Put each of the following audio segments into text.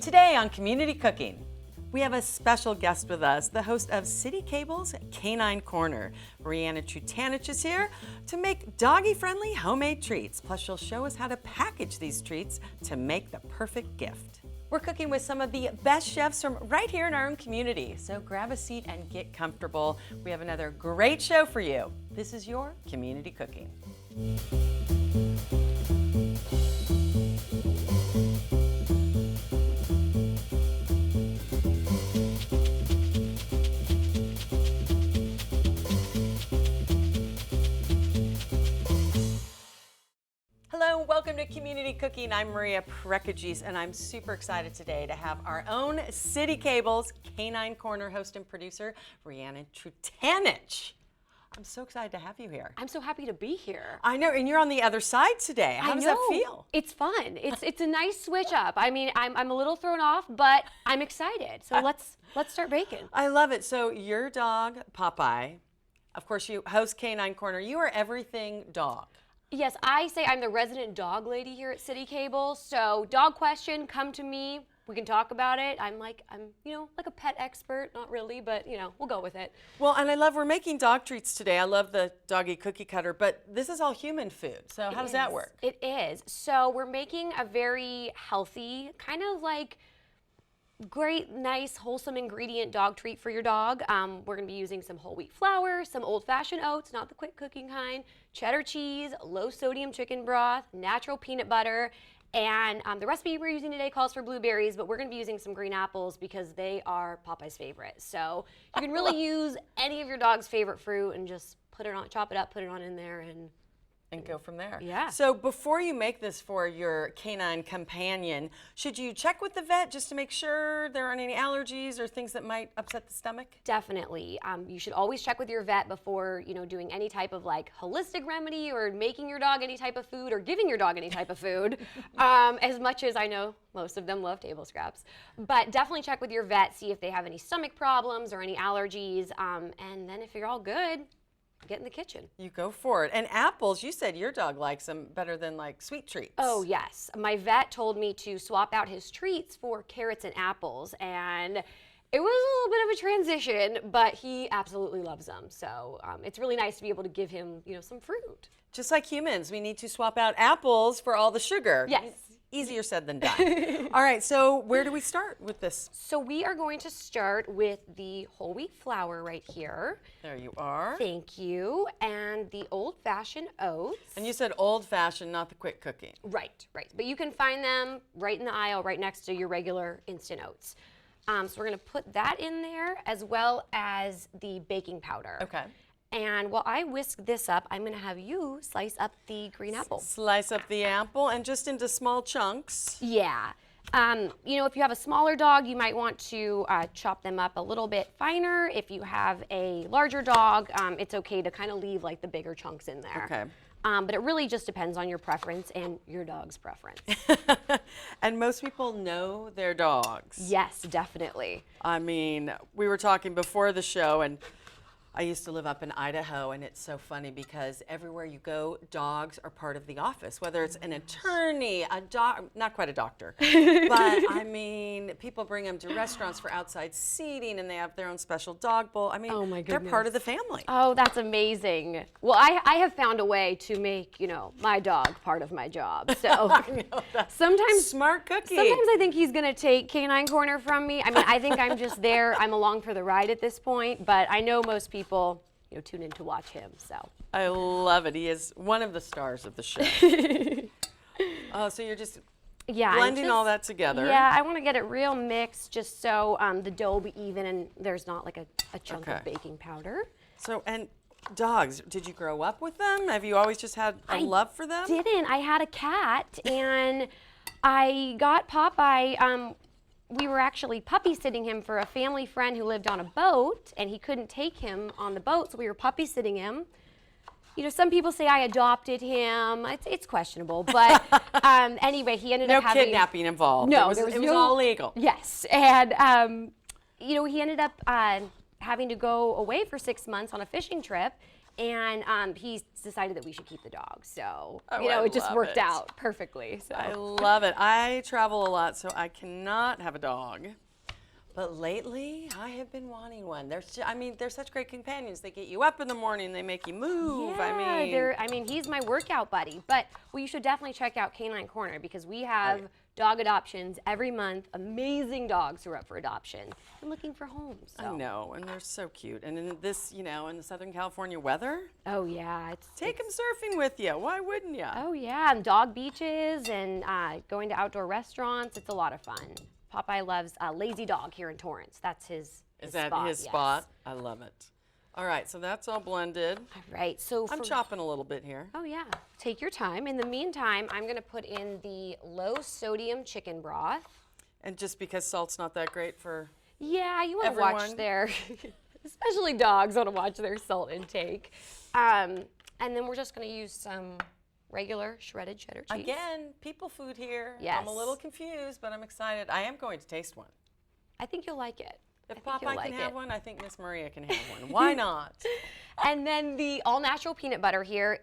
Today on Community Cooking, we have a special guest with us, the host of CitiCABLE's Canine Corner. Riannon Trutanich is here to make doggy-friendly homemade treats. Plus, she'll show us how to package these treats to make the perfect gift. We're cooking with some of the best chefs from right here in our own community. So grab a seat and get comfortable. We have another great show for you. This is your Community Cooking. Hello, welcome to Community Cooking. I'm Maria Prekeges, and I'm super excited today to have our own CitiCABLE's Canine Corner host and producer, Riannon Trutanich. I'm so excited to have you here. I'm so happy to be here. I know, and you're on the other side today. How does that feel? It's fun. It's a nice switch up. I mean, I'm a little thrown off, but I'm excited. So let's start baking. I love it. So your dog, Popeye, of course you host Canine Corner. You are everything dog. Yes, I say I'm the resident dog lady here at CitiCABLE. So dog question, come to me. We can talk about it. I'm like a pet expert, not really, but we'll go with it. Well, and I love we're making dog treats today. I love the doggy cookie cutter, but this is all human food. So how does that work? It is. So we're making a very healthy, kind of like great, nice, wholesome ingredient dog treat for your dog. We're going to be using some whole wheat flour, some old-fashioned oats, not the quick cooking kind, cheddar cheese, low-sodium chicken broth, natural peanut butter, and the recipe we're using today calls for blueberries, but we're going to be using some green apples because they are Popeye's favorite. So you can really use any of your dog's favorite fruit and just chop it up, put it on in there, and go from there. Yeah. So before you make this for your canine companion, should you check with the vet just to make sure there aren't any allergies or things that might upset the stomach? Definitely. You should always check with your vet before doing any type of like holistic remedy or making your dog any type of food or giving your dog any type of food. As much as I know most of them love table scraps, but definitely check with your vet, see if they have any stomach problems or any allergies, and then if you're all good, get in the kitchen. You go for it. And apples, you said your dog likes them better than like sweet treats. Oh yes. My vet told me to swap out his treats for carrots and apples, and it was a little bit of a transition, but he absolutely loves them. So it's really nice to be able to give him, some fruit. Just like humans, we need to swap out apples for all the sugar. Yes. Easier said than done. All right, so where do we start with this? So we are going to start with the whole wheat flour right here. There you are. Thank you. And the old-fashioned oats. And you said old-fashioned, not the quick cooking. Right. But you can find them right in the aisle, right next to your regular instant oats. So we're going to put that in there as well as the baking powder. Okay. And while I whisk this up, I'm going to have you slice up the green apple. Slice up the apple and just into small chunks. Yeah. If you have a smaller dog, you might want to chop them up a little bit finer. If you have a larger dog, it's okay to kind of leave like the bigger chunks in there. Okay. But it really just depends on your preference and your dog's preference. And most people know their dogs. Yes, definitely. I mean, we were talking before the show, and I used to live up in Idaho, and it's so funny because everywhere you go, dogs are part of the office, whether it's an attorney, not quite a doctor, but I mean, people bring them to restaurants for outside seating, and they have their own special dog bowl. I mean, oh my they're part of the family. Oh, that's amazing. Well, I have found a way to make, my dog part of my job. So I know, sometimes smart cookie. Sometimes I think he's gonna take Canine Corner from me. I mean, I think I'm just there. I'm along for the ride at this point, but I know most people tune in to watch him. So I love it. He is one of the stars of the show. Oh, so you're just blending all that together. Yeah, I want to get it real mixed just so the dough will be even and there's not like a chunk of baking powder. So, and dogs, did you grow up with them? Have you always just had a love for them? I didn't. I had a cat and I got Popeye. We were actually puppy sitting him for a family friend who lived on a boat, and he couldn't take him on the boat, so we were puppy sitting him. Some people say I adopted him. It's questionable, but anyway, he ended up having... No kidnapping involved. No, it was all legal. Yes, and he ended up having to go away for 6 months on a fishing trip, And he's decided that we should keep the dog. So, Oh, it just love worked it. out perfectly. So. I love it. I travel a lot, so I cannot have a dog. But lately, I have been wanting one. They're such great companions. They get you up in the morning. They make you move. Yeah, he's my workout buddy. But you should definitely check out Canine Corner because we have dog adoptions every month. Amazing dogs who are up for adoption and looking for homes. So. I know, and they're so cute. And in this, in the Southern California weather, oh yeah, take them surfing with you. Why wouldn't you? Oh yeah, and dog beaches and going to outdoor restaurants. It's a lot of fun. Popeye loves Lazy Dog here in Torrance. That's his Is that spot, his yes. spot? I love it. All right, so that's all blended. All right, so I'm chopping a little bit here. Oh yeah, take your time. In the meantime, I'm gonna put in the low sodium chicken broth. And just because salt's not that great for Yeah, you want to everyone. watch their, especially dogs want to watch their salt intake. And then we're just gonna use some regular shredded cheddar cheese. Again, people food here. Yes. I'm a little confused, but I'm excited. I am going to taste one. I think you'll like it. If I think you'll Popeye can like have it. one, I think Miss Maria can have one. Why not? And then the all-natural peanut butter here.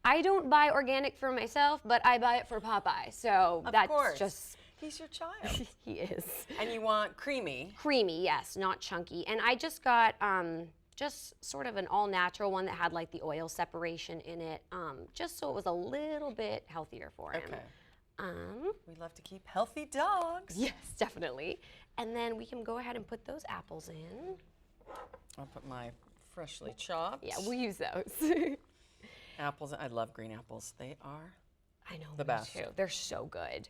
I don't buy organic for myself, but I buy it for Popeye. So Of course. just, He's your child. he is. And you want creamy. Creamy, yes, not chunky. And I just got just sort of an all-natural one that had like the oil separation in it, just so it was a little bit healthier for him. Okay. We love to keep healthy dogs. Yes, definitely. And then we can go ahead and put those apples in. I'll put my freshly chopped Yeah, we'll use those. apples. I love green apples. They are I know, the me best. too. They're so good.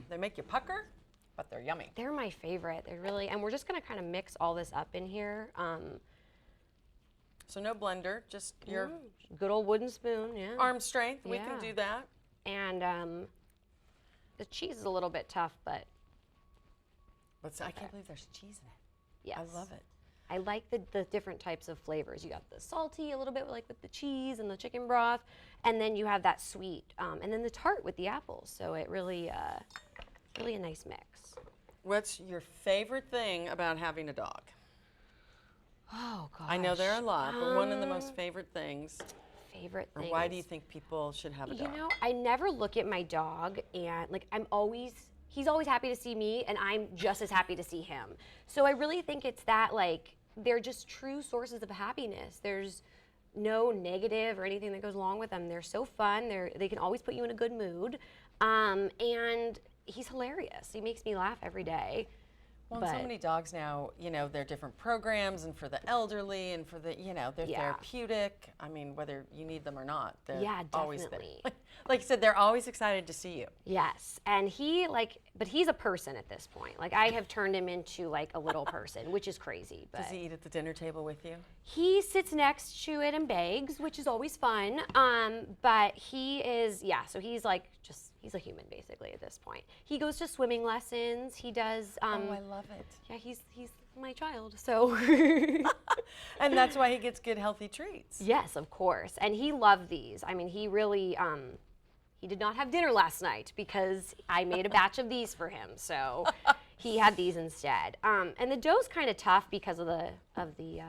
They make you pucker, but they're yummy. They're my favorite. They're really, and we're just gonna kind of mix all this up in here. So no blender, just your Good old wooden spoon, yeah. arm strength. We Yeah. can do that. And the cheese is a little bit tough, but I can't believe there's cheese in it. yes. I love it. I like the different types of flavors. You got the salty, a little bit like with the cheese and the chicken broth, and then you have that sweet, and then the tart with the apples. So it really a nice mix. What's your favorite thing about having a dog? Oh gosh. I know there are a lot, but one of the most favorite things, Favorite or things. why do you think people should have a dog? I never look at my dog and he's always happy to see me and I'm just as happy to see him. So I really think it's that they're just true sources of happiness. There's no negative or anything that goes along with them. They're so fun. They can always put you in a good mood. And he's hilarious. He makes me laugh every day. Well, and so many dogs now, there are different programs, and for the elderly, and for the, they're therapeutic. I mean, whether you need them or not, they're always there. Definitely. Like you said, they're always excited to see you. Yes, and but he's a person at this point. I have turned him into a little person, which is crazy. But Does he eat at the dinner table with you? he sits next to it and begs, which is always fun. But he is, so he's he's a human basically at this point. He goes to swimming lessons. He does. I love it. Yeah, he's my child. So. And that's why he gets good, healthy treats. Yes, of course. And he loved these. I mean, he really, he did not have dinner last night because I made a batch of these for him. So he had these instead. And the dough's kind of tough because of the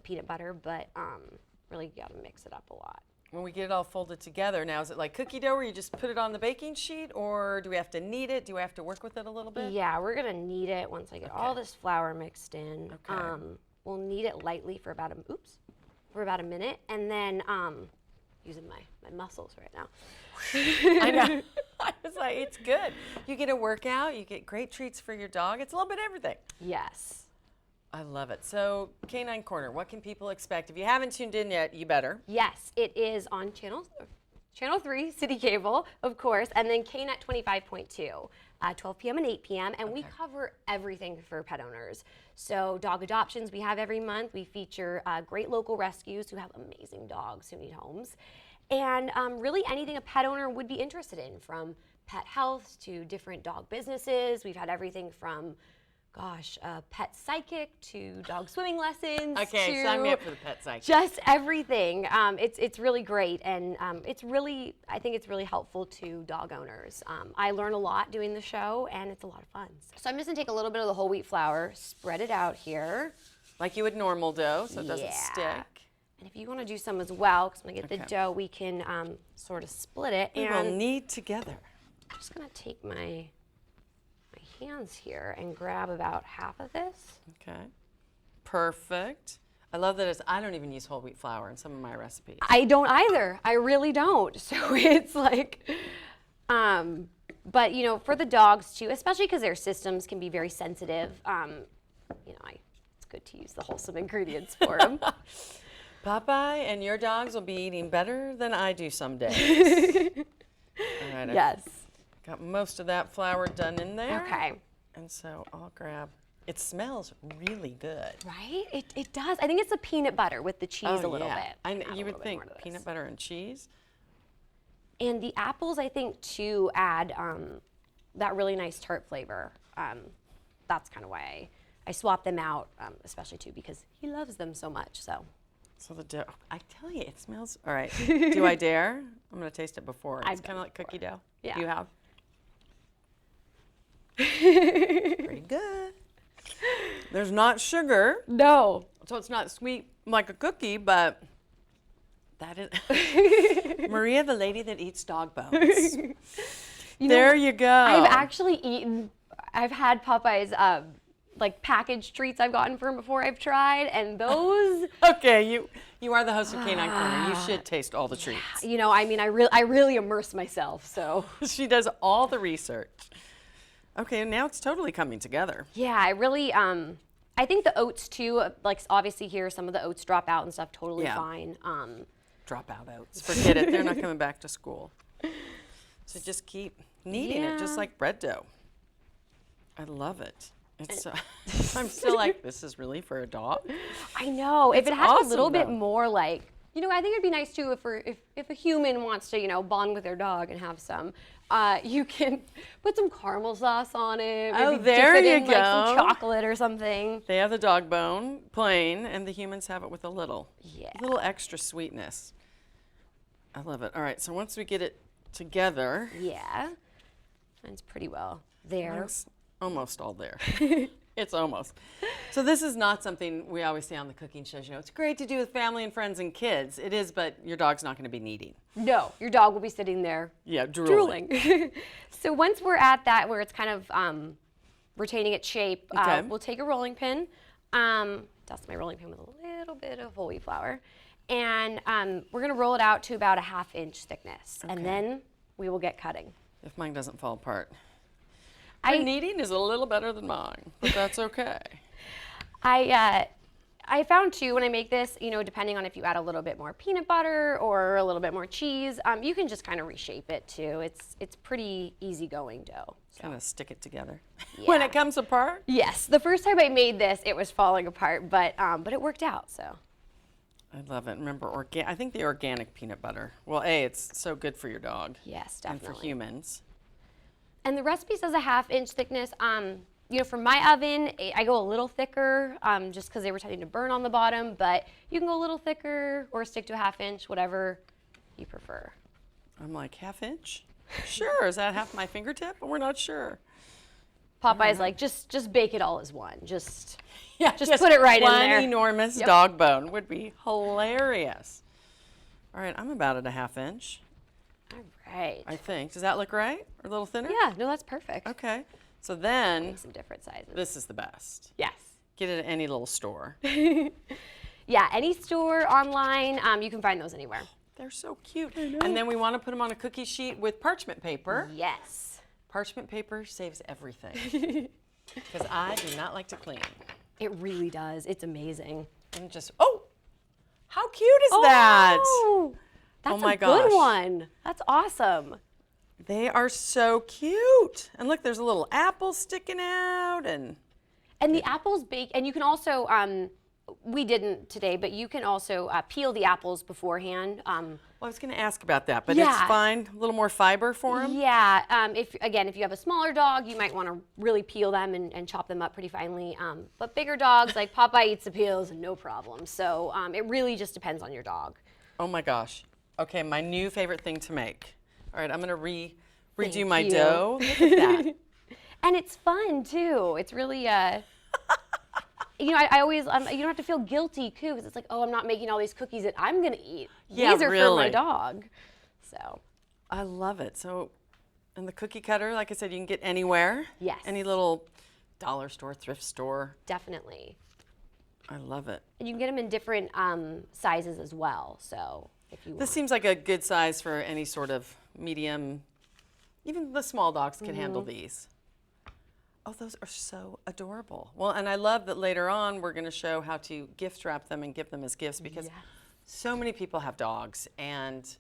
peanut butter, but really got to mix it up a lot. When we get it all folded together, now is it like cookie dough where you just put it on the baking sheet, or do we have to knead it? Do we have to work with it a little bit? Yeah, we're gonna knead it once I get all this flour mixed in. Okay. We'll knead it lightly for about a minute, and then using my muscles right now. I know. I was like, it's good. You get a workout, you get great treats for your dog. It's a little bit of everything. Yes. I love it. So, Canine Corner, what can people expect? If you haven't tuned in yet, you better. Yes, it is on channel 3, CitiCABLE, of course, and then KNET 25.2, 12 p.m. and 8 p.m. And we cover everything for pet owners. So dog adoptions we have every month. We feature great local rescues who have amazing dogs who need homes. And really anything a pet owner would be interested in, from pet health to different dog businesses. We've had everything from pet psychic to dog swimming lessons. Okay, to sign me up for the pet psychic. just everything. It's really great, and I think it's really helpful to dog owners. I learn a lot doing the show, and it's a lot of fun. So I'm just gonna take a little bit of the whole wheat flour, spread it out here. Like you would normal dough, so it doesn't stick. And if you want to do some as well, because I'm going to get the Okay. dough, we can sort of split it. We will knead together. I'm just going to take my hands here and grab about half of this. Okay. Perfect. I love that I don't even use whole wheat flour in some of my recipes. I don't either. I really don't. So it's like, but you know, for the dogs too, especially because their systems can be very sensitive, you know, it's good to use the wholesome ingredients for them. Popeye and your dogs will be eating better than I do some days. All right, Yes. I've got most of that flour done in there. Okay. And so I'll grab, it smells really good. Right? It does. I think it's the peanut butter with the cheese a little bit. You Add a would little bit think more to this. peanut butter and cheese. And the apples, I think, too, add that really nice tart flavor. That's kind of why I swap them out, especially too, because he loves them so much. So the dough, I tell you, it smells, all right. Do I dare? I'm going to taste it before. It's I've kind done of like it cookie before. dough. Yeah. You have? Pretty good. There's not sugar, No. so it's not sweet like a cookie, but that is Maria, the lady that eats dog bones. There you go. I've had Popeye's like packaged treats I've gotten for him before I've tried, and those, Okay, you are the host of Canine Corner. You should taste all the treats. you know, I mean, I really immerse myself, so. She does all the research. Okay, now it's totally coming together. Yeah, I really, I think the oats too, like obviously here, some of the oats drop out and stuff, totally Yeah. fine. Dropout oats. Forget it. They're not coming back to school. So just keep kneading it just Yeah. like bread dough. I love it. It's I'm still like, this is really for a dog? I know, if It's it had a awesome, little bit though. more like, you know, I think it'd be nice too if a human wants to, you know, bond with their dog and have some, you can put some caramel sauce on it. Oh, maybe there dip it you in, like some go. chocolate or something. They have the dog bone plain, and the humans have it with a little Yeah. extra sweetness. I love it. All right, so once we get it together, Yeah. Mine's pretty well there. it's almost all there. It's almost. So this is not something we always say on the cooking shows. You know, it's great to do with family and friends and kids. It is, but your dog's not going to be kneading. No, your dog will be sitting there Yeah, drooling. So once we're at that where it's kind of retaining its shape, Okay. we'll take a rolling pin, dust my rolling pin with a little bit of whole wheat flour, and we're gonna roll it out to about a 1/2 inch thickness, Okay. and then we will get cutting. If mine doesn't fall apart. I- Your kneading is a little better than mine, but that's okay. I found too when I make this, you know, depending on if you add a little bit more peanut butter or a little bit more cheese, you can just kind of reshape it too. It's pretty easygoing dough. So. Kind of stick it together. When Yeah. it comes apart, Yes, the first time I made this, it was falling apart, but it worked out. So I love it. Remember, I think the organic peanut butter. Well, it's so good for your dog yes, and definitely. for humans. And the recipe says a 1/2 inch thickness. You know, for my oven, I go a little thicker, just because they were tending to burn on the bottom. But you can go a little thicker or stick to a 1/2 inch, whatever you prefer. I'm like, 1/2 inch? Sure. Is that half my fingertip? We're not sure. Popeye's like, just bake it all as one. Just Yeah, put it right in one there. enormous Yep. dog bone would be hilarious. All right, I'm about at a 1/2 inch, All right. I think. Does that look right? Or a little thinner? Yeah, no, that's perfect. Okay. So then, Make some different sizes. this is the best. Yes. Get it at any little store. Yeah, any store, online, you can find those anywhere. They're so cute. And then we want to put them on a cookie sheet with parchment paper. Yes. Parchment paper saves everything. Because I do not like to clean. It really does. It's amazing. And just, oh, how cute is that? Oh, that's my a good gosh. one. That's awesome. They are so cute. And look, there's a little apple sticking out. And And the apples bake, and you can also, we didn't today, but you can also peel the apples beforehand. well, I was going to ask about that, but it's Yeah. fine. A little more fiber for them. Yeah, if you have a smaller dog, you might want to really peel them and chop them up pretty finely. But bigger dogs, like Popeye eats the peels, no problem. So it really just depends on your dog. Oh my gosh. Okay, my new favorite thing to make. All right, I'm going to redo Thank my you. dough. Look at that. And it's fun too. It's really, I always, you don't have to feel guilty too, because it's like, oh, I'm not making all these cookies that I'm gonna eat. Yeah, These are for my dog. So. I love it. So, and the cookie cutter, like I said, you can get anywhere. Yes. Any little dollar store, thrift store. Definitely. I love it. And you can get them in different sizes as well. So if you This seems like a good size for any sort of medium. Even the small dogs can handle these. Oh, those are so adorable. Well, and I love that later on we're going to show how to gift wrap them and give them as gifts, because so many people have dogs, and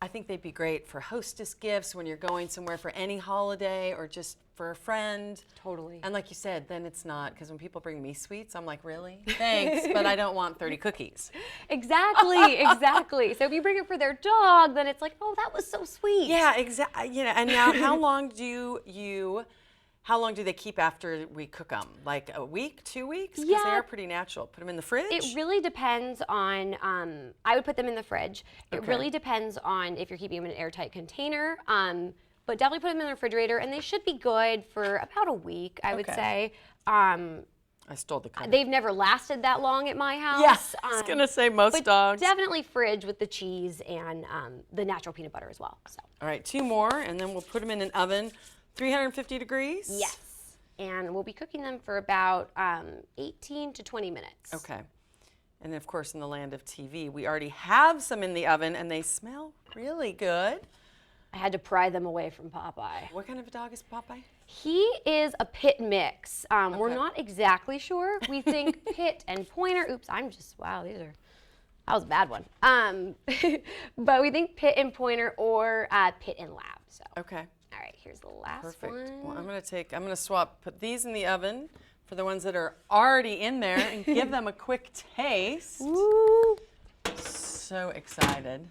I think they'd be great for hostess gifts when you're going somewhere for any holiday or just for a friend. Totally. And like you said, then it's not, because when people bring me sweets, I'm like, really? Thanks, but I don't want 30 cookies. Exactly, exactly. So if you bring it for their dog, then it's like, oh, that was so sweet. Yeah, exactly. You know, and now how long do they keep after we cook them? Like a week, 2 weeks? Because they are pretty natural. Put them in the fridge? It really depends on, I would put them in the fridge. It really depends on if you're keeping them in an airtight container. But definitely put them in the refrigerator, and they should be good for about a week, I would say. I stole the comment. They've never lasted that long at my house. Yes, I was going to say most dogs. Definitely fridge with the cheese and the natural peanut butter as well. So. All right, 2 more, and then we'll put them in an oven, 350 degrees? Yes. And we'll be cooking them for about 18 to 20 minutes. Okay. And of course, in the land of TV, we already have some in the oven, and they smell really good. I had to pry them away from Popeye. What kind of a dog is Popeye? He is a pit mix. We're not exactly sure. We think pit and pointer. Oops, wow, that was a bad one. But we think pit and pointer or pit and lab. So. Okay. All right, here's the last one. Perfect. Well, I'm going to put these in the oven for the ones that are already in there and give them a quick taste. Woo. So excited.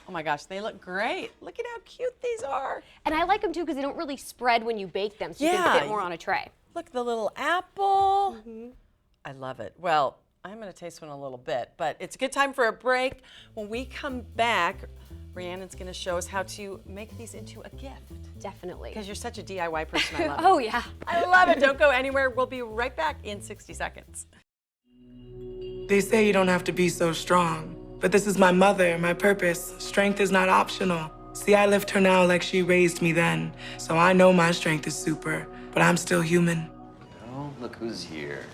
Oh my gosh, they look great. Look at how cute these are. And I like them too because they don't really spread when you bake them, so you can fit more on a tray. Look, the little apple. I love it. Well, I'm going to taste one a little bit, but it's a good time for a break. When we come back, Riannon's going to show us how to make these into a gift. Definitely. Because you're such a DIY person, I love it. Oh, yeah. I love it. Don't go anywhere. We'll be right back in 60 seconds. They say you don't have to be so strong. But this is my mother, my purpose. Strength is not optional. See, I lift her now like she raised me then. So I know my strength is super, but I'm still human. Oh, look who's here.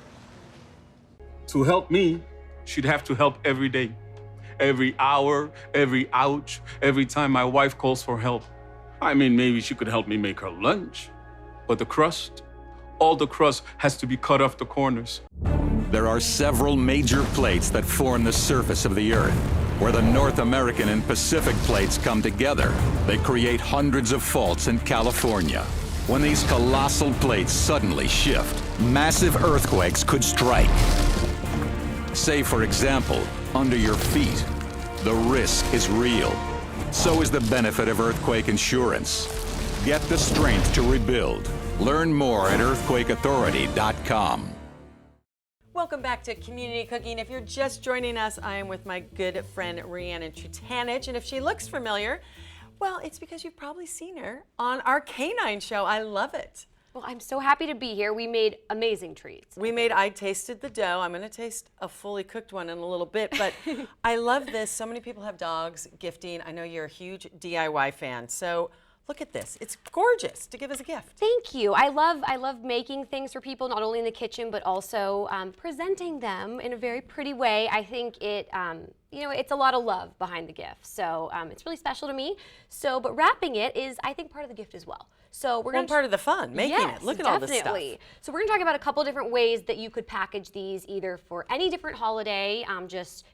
To help me, she'd have to help every day. Every hour, every ouch, every time my wife calls for help. I mean, maybe she could help me make her lunch. But the crust, all the crust has to be cut off the corners. There are several major plates that form the surface of the Earth. Where the North American and Pacific plates come together, they create hundreds of faults in California. When these colossal plates suddenly shift, massive earthquakes could strike. Say, for example, under your feet. The risk is real. So is the benefit of earthquake insurance. Get the strength to rebuild. Learn more at earthquakeauthority.com. Welcome back to Community Cooking. If you're just joining us, I am with my good friend Riannon Trutanich, and if she looks familiar, well, it's because you've probably seen her on our Canine show. I love it. Well, I'm so happy to be here. We made amazing treats. I tasted the dough. I'm going to taste a fully cooked one in a little bit, but I love this. So many people have dogs gifting. I know you're a huge DIY fan, so look at this. It's gorgeous to give as a gift. Thank you. I love making things for people, not only in the kitchen, but also presenting them in a very pretty way. I think it, it's a lot of love behind the gift. So it's really special to me. So, but wrapping it is, I think, part of the gift as well. So we're going to part of the fun, making it. Look at all this stuff. Definitely. So we're going to talk about a couple different ways that you could package these, either for any different holiday,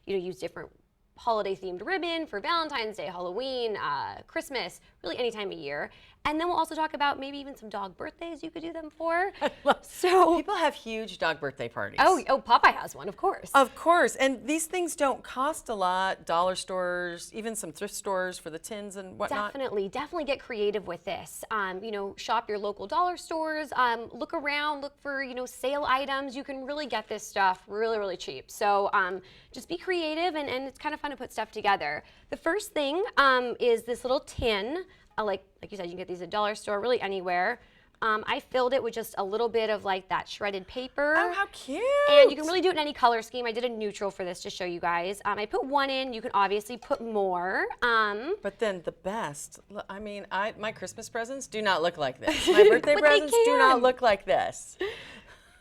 use different holiday-themed ribbon for Valentine's Day, Halloween, Christmas, really any time of year. And then we'll also talk about maybe even some dog birthdays you could do them for. So people have huge dog birthday parties. Oh, Popeye has one, of course. Of course, and these things don't cost a lot. Dollar stores, even some thrift stores for the tins and whatnot. Definitely get creative with this. Shop your local dollar stores. Look around, look for sale items. You can really get this stuff really, really cheap. So just be creative, and it's kind of fun to put stuff together. The first thing is this little tin. Like you said, you can get these at a dollar store, really anywhere. I filled it with just a little bit of like that shredded paper. Oh, how cute. And you can really do it in any color scheme. I did a neutral for this to show you guys. I put 1 in. You can obviously put more. But then the best, I mean, my Christmas presents do not look like this. My birthday But they presents do not can. look like this.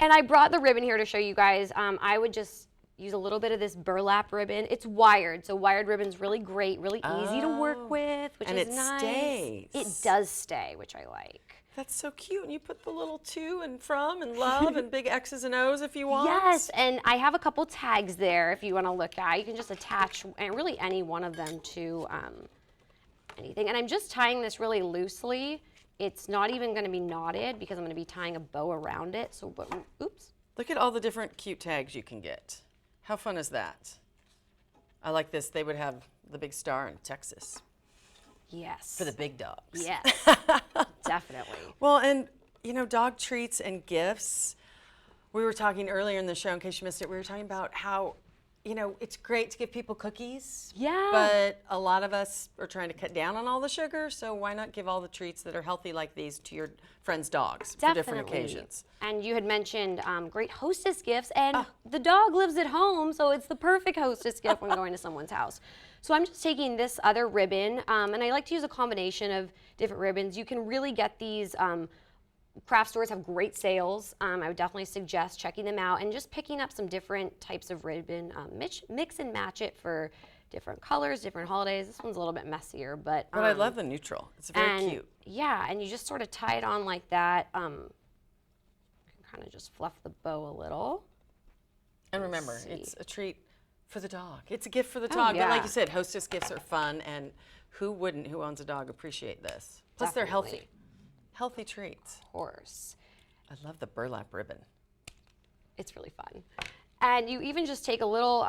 And I brought the ribbon here to show you guys. I would just use a little bit of this burlap ribbon. It's wired, so wired ribbon's really great, really easy to work with, which And is it nice. stays. It does stay, which I like. That's so cute. And you put the little to and from and love and big X's and O's if you want. Yes, and I have a couple tags there if you want to look at. You can just attach really any one of them to anything. And I'm just tying this really loosely. It's not even going to be knotted because I'm going to be tying a bow around it. So, oops. Look at all the different cute tags you can get. How fun is that? I like this. They would have the big star in Texas Yes. for the big dogs. Yes, definitely. Well, and you know, dog treats and gifts. We were talking earlier in the show, in case you missed it, we were talking about how, you know, it's great to give people cookies. Yeah. But a lot of us are trying to cut down on all the sugar, so why not give all the treats that are healthy like these to your friends' dogs for different occasions? And you had mentioned great hostess gifts, and the dog lives at home, so it's the perfect hostess gift when going to someone's house. So I'm just taking this other ribbon, and I like to use a combination of different ribbons. You can really get these, craft stores have great sales. I would definitely suggest checking them out and just picking up some different types of ribbon, mix and match it for different colors, different holidays. This one's a little bit messier, but I love the neutral. It's very cute. Yeah, and you just sort of tie it on like that. You can kind of just fluff the bow a little. And remember, it's a treat for the dog. It's a gift for the dog. yeah. But like you said, hostess gifts are fun, and who wouldn't, who owns a dog, appreciate this? Plus they're healthy. Definitely. Healthy treats. Of course. I love the burlap ribbon. It's really fun. And you even just take a little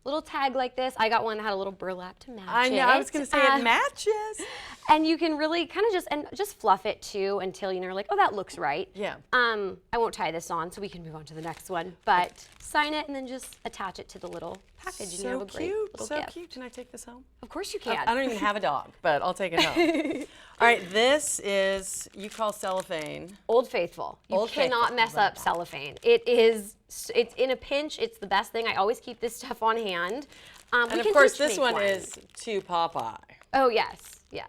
little tag like this. I got one that had a little burlap to match I know, it. I was going to say it matches. And you can really kind of just fluff it too until you're like, oh, that looks right. Yeah. I won't tie this on, so we can move on to the next one. But sign it and then just attach it to the little package, and you have a great little so gift. cute. Can I take this home? Of course you can. I don't even have a dog, but I'll take it home. All right, this is, you call cellophane. Old Faithful. You Old cannot Faithful, mess love up cellophane. It's in a pinch. It's the best thing. I always keep this stuff on hand. And of course, this one is to Popeye. Oh yes, yes.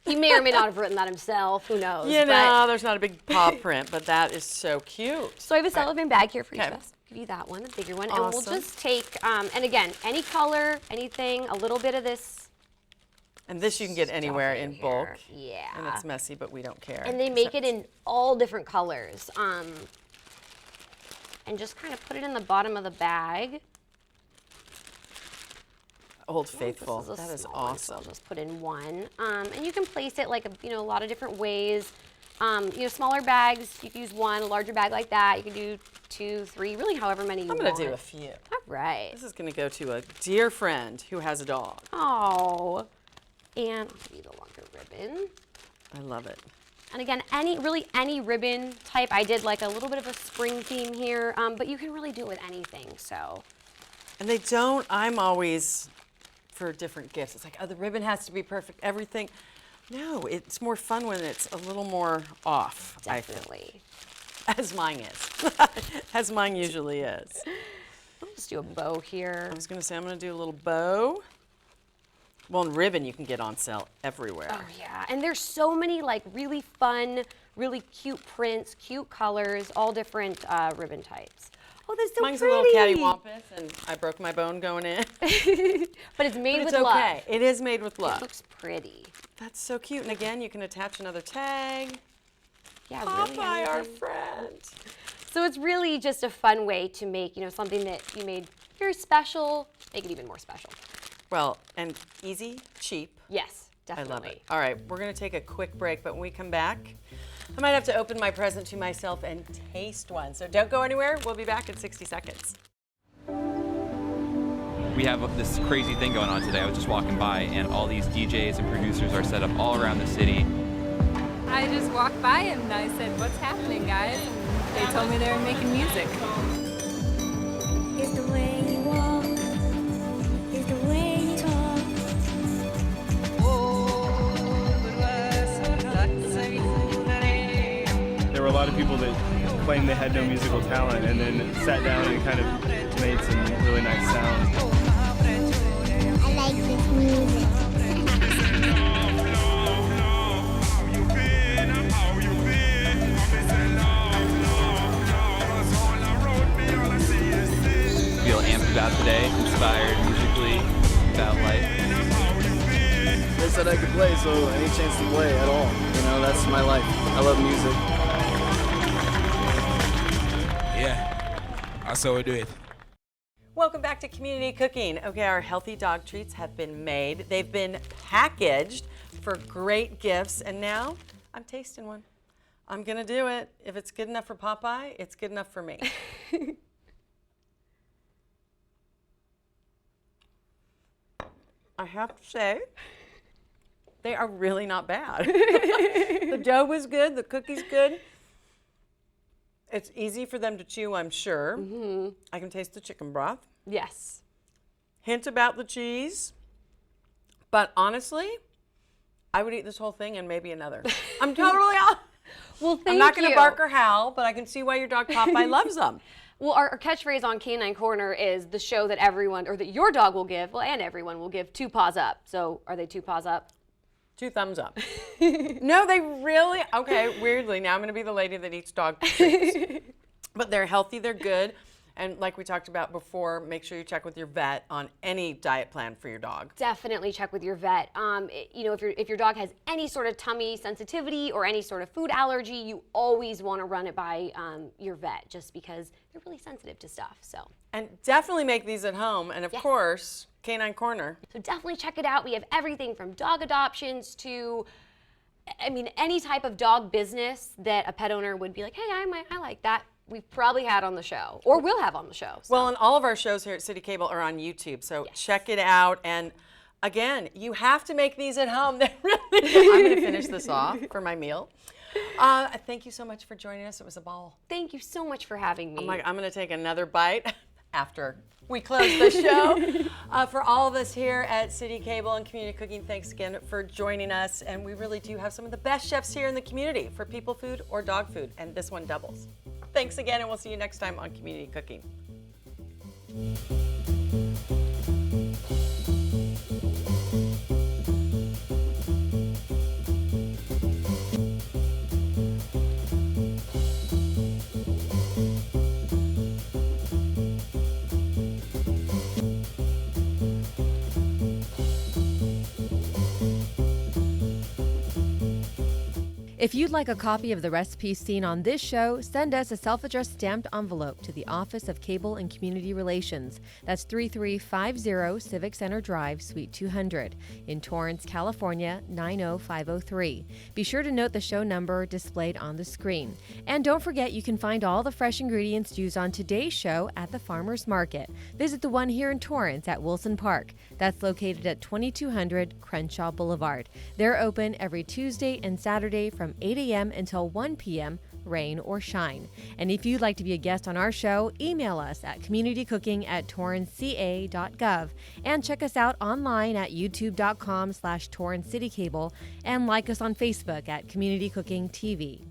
He may or may not have written that himself. Who knows? You know, there's not a big paw print, but that is so cute. So I have a cellophane bag here for you. Okay. Beth. Give you that one, a bigger one, and we'll Awesome. just take. And again, any color, anything, a little bit of this. And this you can get anywhere stuff in bulk. here. Yeah. And it's messy, but we don't care. And they make it in all different colors. And just kind of put it in the bottom of the bag. Old Faithful. This That is small one, so awesome. I'll just put in one. And you can place it like a lot of different ways. Smaller bags, you can use one. A larger bag like that, you can do 2, 3, really however many you want. I'm going to do a few. All right. This is going to go to a dear friend who has a dog. Oh. And I'll give you the longer ribbon. I love it. And again, any ribbon type. I did like a little bit of a spring theme here, but you can really do it with anything. So. And they don't, I'm always, for different gifts, it's like, oh, the ribbon has to be perfect, everything. No, it's more fun when it's a little more off, I feel. Definitely. As mine is. As mine usually is. I'll just do a bow here. I was going to say, I'm going to do a little bow. Well, and ribbon you can get on sale everywhere. Oh yeah, and there's so many like really fun, really cute prints, cute colors, all different ribbon types. Oh, that's so Mine's pretty. a little cattywampus, and I broke my bone going in. But it's made But with it's love. okay. It is made with love. It looks pretty. That's so cute. And again, you can attach another tag. Yeah, really. Popeye, our anything. friend. So it's really just a fun way to make, something that you made very special, make it even more special. Well, and easy, cheap. Yes, I definitely. love it. All right, we're going to take a quick break, but when we come back, I might have to open my present to myself and taste one. So don't go anywhere. We'll be back in 60 seconds. We have this crazy thing going on today. I was just walking by, and all these DJs and producers are set up all around the city. I just walked by and I said, "What's happening, guys?" And they told me they were making music. Is the way you walk, is the way you talk. lot of people that claimed they had no musical talent and then sat down and kind of made some really nice sounds. I like this music. Feel amped about today, inspired musically, about life. They said I could play, so any chance to play at all. You know, that's my life. I love music. Yeah, I saw do it. Welcome back to Community Cooking. Okay, our healthy dog treats have been made. They've been packaged for great gifts, and now I'm tasting one. I'm gonna do it. If it's good enough for Popeye, it's good enough for me. I have to say, they are really not bad. The dough was good, the cookie's good. It's easy for them to chew, I'm sure. Mm-hmm. I can taste the chicken broth. Yes. Hint about the cheese. But honestly, I would eat this whole thing and maybe another. I'm totally off. Well, thank you. I'm not going to bark or howl, but I can see why your dog Popeye loves them. Well, our catchphrase on Canine Corner is the show that everyone, or that your dog will give, well, and everyone will give 2 paws up. So are they 2 paws up? 2 thumbs up. No, they really, okay, weirdly, now I'm going to be the lady that eats dog treats. But they're healthy, they're good. And like we talked about before, make sure you check with your vet on any diet plan for your dog. Definitely check with your vet. You know, if your dog has any sort of tummy sensitivity or any sort of food allergy, you always want to run it by your vet, just because they're really sensitive to stuff. So. And definitely make these at home. And of Yes. course, Canine Corner. So definitely check it out. We have everything from dog adoptions to, I mean, any type of dog business that a pet owner would be like, hey, I like that. We've probably had on the show, or will have on the show. So. Well, and all of our shows here at CitiCABLE are on YouTube, so Yes. check it out. And again, you have to make these at home. They really, I'm going to finish this off for my meal. Thank you so much for joining us. It was a ball. Thank you so much for having me. I'm going to take another bite after we close the show. For all of us here at CitiCABLE and Community Cooking, thanks again for joining us. And we really do have some of the best chefs here in the community for people food or dog food, and this one doubles. Thanks again, and we'll see you next time on Community Cooking. If you'd like a copy of the recipes seen on this show, send us a self-addressed stamped envelope to the Office of Cable and Community Relations. That's 3350 Civic Center Drive, Suite 200, in Torrance, California, 90503. Be sure to note the show number displayed on the screen. And don't forget, you can find all the fresh ingredients used on today's show at the Farmers Market. Visit the one here in Torrance at Wilson Park. That's located at 2200 Crenshaw Boulevard. They're open every Tuesday and Saturday from 8 a.m. until 1 p.m., rain or shine. And if you'd like to be a guest on our show, email us at communitycooking@torranceca.gov and check us out online at youtube.com/TorranceCityCable and like us on Facebook at Community Cooking TV.